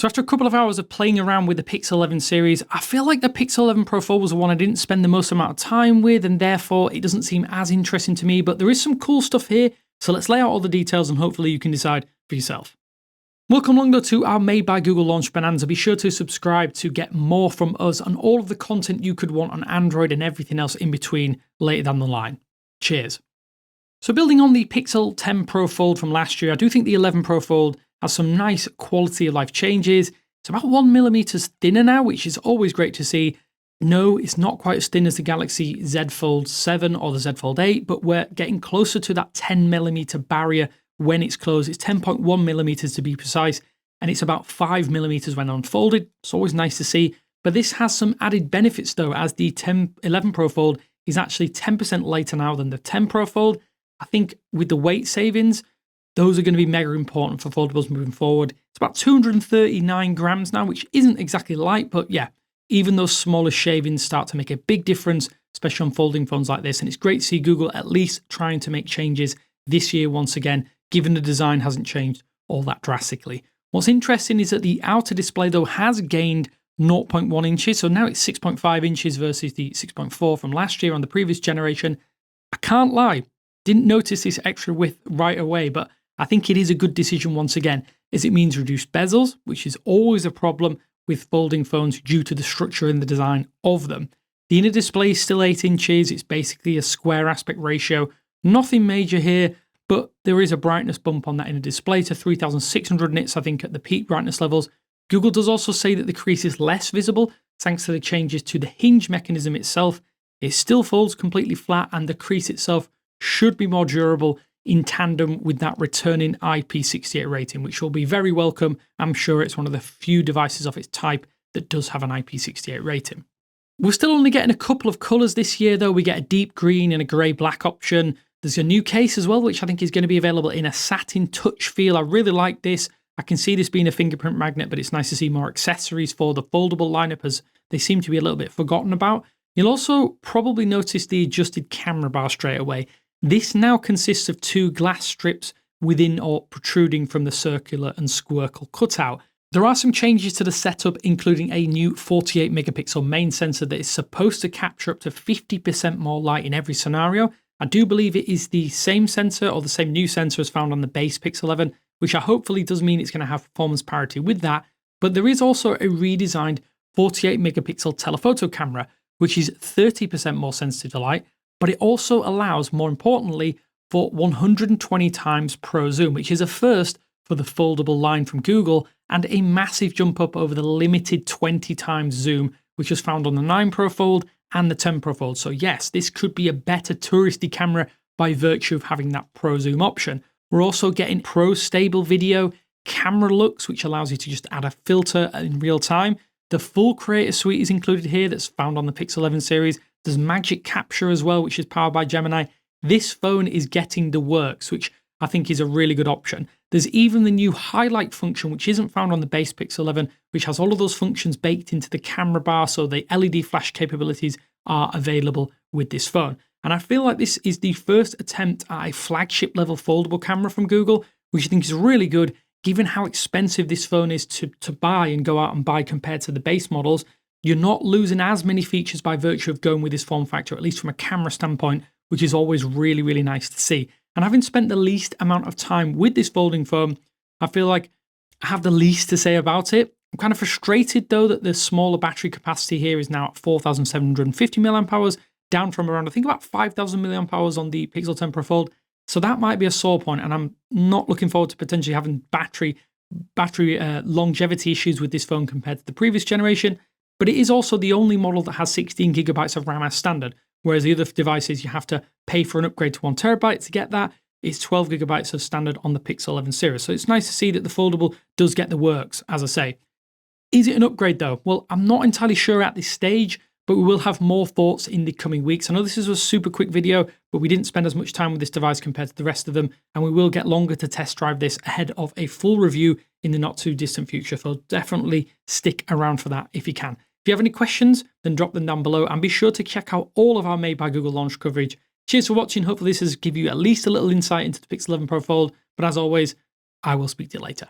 So after a couple of hours of playing around with the Pixel 11 series, I feel like the Pixel 11 Pro Fold was the one I didn't spend the most amount of time with, and therefore it doesn't seem as interesting to me, but there is some cool stuff here, so let's lay out all the details and hopefully you can decide for yourself. Welcome along though to our Made by Google launch bonanza. Be sure to subscribe to get more from us and all of the content you could want on Android and everything else in between later down the line. Cheers. So building on the Pixel 10 Pro Fold from last year, I do think the 11 Pro Fold has some nice quality of life changes. It's about 1mm thinner now, which is always great to see. No, it's not quite as thin as the Galaxy Z Fold 7 or the Z Fold 8, but we're getting closer to that 10mm barrier when it's closed. It's 10.1mm to be precise, and it's about 5mm when unfolded. It's always nice to see. But this has some added benefits though, as the 11 Pro Fold is actually 10% lighter now than the 10 Pro Fold. I think with the weight savings, those are going to be mega important for foldables moving forward. It's about 239 grams now, which isn't exactly light, but yeah, even those smaller shavings start to make a big difference, especially on folding phones like this. And it's great to see Google at least trying to make changes this year once again, given the design hasn't changed all that drastically. What's interesting is that the outer display though has gained 0.1 inches, so now it's 6.5 inches versus the 6.4 from last year on the previous generation. I can't lie, didn't notice this extra width right away, but I think it is a good decision once again, as it means reduced bezels, which is always a problem with folding phones due to the structure and the design of them. The inner display is still 8 inches, it's basically a square aspect ratio, nothing major here, but there is a brightness bump on that inner display to 3600 nits, I think, at the peak brightness levels. Google does also say that the crease is less visible thanks to the changes to the hinge mechanism itself. It still folds completely flat, and the crease itself should be more durable in tandem with that returning IP68 rating, which will be very welcome. I'm sure it's one of the few devices of its type that does have an IP68 rating. We're still only getting a couple of colours this year though. We get a deep green and a grey-black option. There's a new case as well, which I think is going to be available in a satin touch feel. I really like this. I can see this being a fingerprint magnet, but it's nice to see more accessories for the foldable lineup, as they seem to be a little bit forgotten about. You'll also probably notice the adjusted camera bar straight away. This now consists of two glass strips within or protruding from the circular and squircle cutout. There are some changes to the setup, including a new 48 megapixel main sensor that is supposed to capture up to 50% more light in every scenario. I do believe it is the same sensor or the same new sensor as found on the base Pixel 11, which hopefully does mean it's going to have performance parity with that. But there is also a redesigned 48 megapixel telephoto camera, which is 30% more sensitive to light, but it also allows, more importantly, for 120 times Pro Zoom, which is a first for the foldable line from Google, and a massive jump up over the limited 20 times zoom, which was found on the 9 Pro Fold and the 10 Pro Fold. So yes, this could be a better touristy camera by virtue of having that Pro Zoom option. We're also getting Pro Stable Video, camera looks, which allows you to just add a filter in real time. The full Creator Suite is included here, that's found on the Pixel 11 series. There's Magic Capture as well, which is powered by Gemini. This phone is getting the works, which I think is a really good option. There's even the new highlight function, which isn't found on the base Pixel 11, which has all of those functions baked into the camera bar, so the LED flash capabilities are available with this phone. And I feel like this is the first attempt at a flagship level foldable camera from Google, which I think is really good, given how expensive this phone is to buy and go out and buy compared to the base models. You're not losing as many features by virtue of going with this form factor, at least from a camera standpoint, which is always really, really nice to see. And having spent the least amount of time with this folding phone, I feel like I have the least to say about it. I'm kind of frustrated though that the smaller battery capacity here is now at 4,750 mAh, down from around, I think, about 5,000 mAh on the Pixel 10 Pro Fold. So that might be a sore point, and I'm not looking forward to potentially having battery longevity issues with this phone compared to the previous generation. But it is also the only model that has 16 gigabytes of RAM as standard, whereas the other devices you have to pay for an upgrade to 1 terabyte to get that. It's 12 gigabytes of standard on the Pixel 11 series. So it's nice to see that the foldable does get the works, as I say. Is it an upgrade though? Well, I'm not entirely sure at this stage, but we will have more thoughts in the coming weeks. I know this is a super quick video, but we didn't spend as much time with this device compared to the rest of them, and we will get longer to test drive this ahead of a full review in the not too distant future. So definitely stick around for that if you can. If you have any questions, then drop them down below, and be sure to check out all of our Made by Google launch coverage. Cheers for watching. Hopefully this has given you at least a little insight into the Pixel 11 Pro Fold, but as always, I will speak to you later.